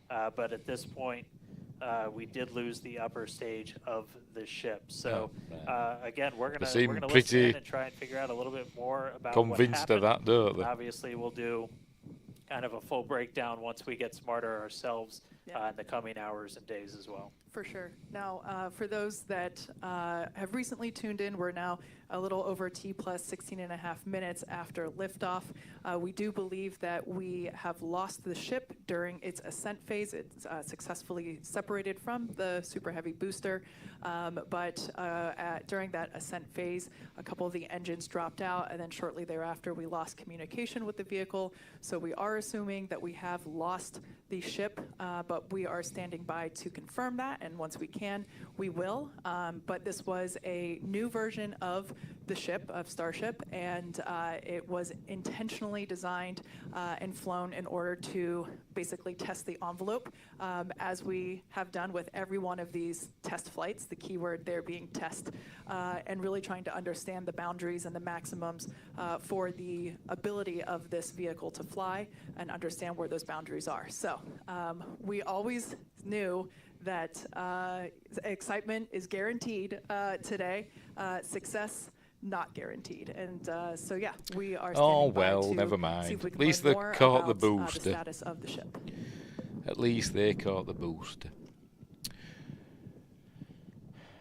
But at this point, we did lose the upper stage of the ship. So again, we're going to listen in and try and figure out a little bit more about
convinced
what
of that, don't they?
Obviously, we'll do kind of a full breakdown once we get smarter ourselves in the coming hours and days as well.
For sure. Now, for those that have recently tuned in, we're now a little over T plus 16 and a half minutes after liftoff. We do believe that we have lost the ship during its ascent phase. It's successfully separated from the Super Heavy booster, but during that ascent phase, a couple of the engines dropped out, and then shortly thereafter, we lost communication with the vehicle. So we are assuming that we have lost the ship, but we are standing by to confirm that, and once we can, we will. But this was a new version of the ship, of Starship, and it was intentionally designed and flown in order to basically test the envelope, as we have done with every one of these test flights, the keyword there being test, and really trying to understand the boundaries and the maximums for the ability of this vehicle to fly and understand where those boundaries are. So we always knew that excitement is guaranteed today, success not guaranteed. And so yeah, we are standing by to
never mind.
see if we
At
can
least
learn
they
more
caught the
about,
booster.
the status of the ship.
At least they caught the booster.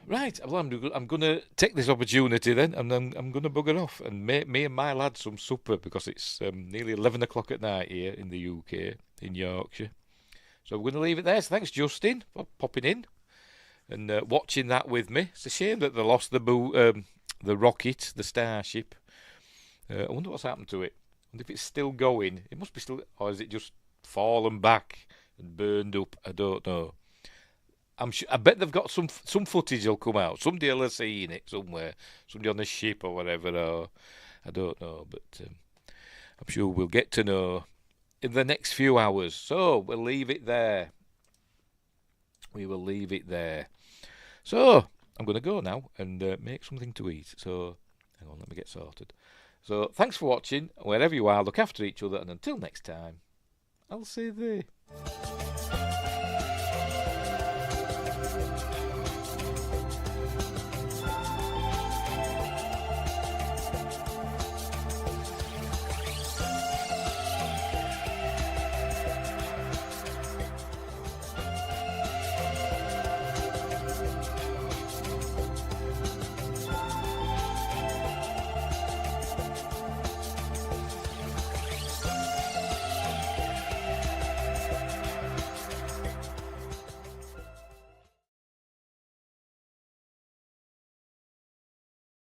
Right, well, I'm going to take this opportunity then, and then I'm going to bugger off and make me and my lads some supper, because it's nearly 11 o'clock at night here in the UK, in Yorkshire. So we're going to leave it there. So thanks, Justin, for popping in and watching that with me. It's a shame that they lost the rocket, the Starship. I wonder what's happened to it. I wonder if it's still going. It must be still, or is it just fallen back and burned up? I don't know. I bet they've got some footage will come out. Somebody will have seen it somewhere. Somebody on the ship or whatever. Or I don't know, but I'm sure we'll get to know in the next few hours. So we'll leave it there. We will leave it there. So I'm going to go now and make something to eat. So hang on, let me get sorted. So thanks for watching. Wherever you are, look after each other, and until next time, I'll see thee.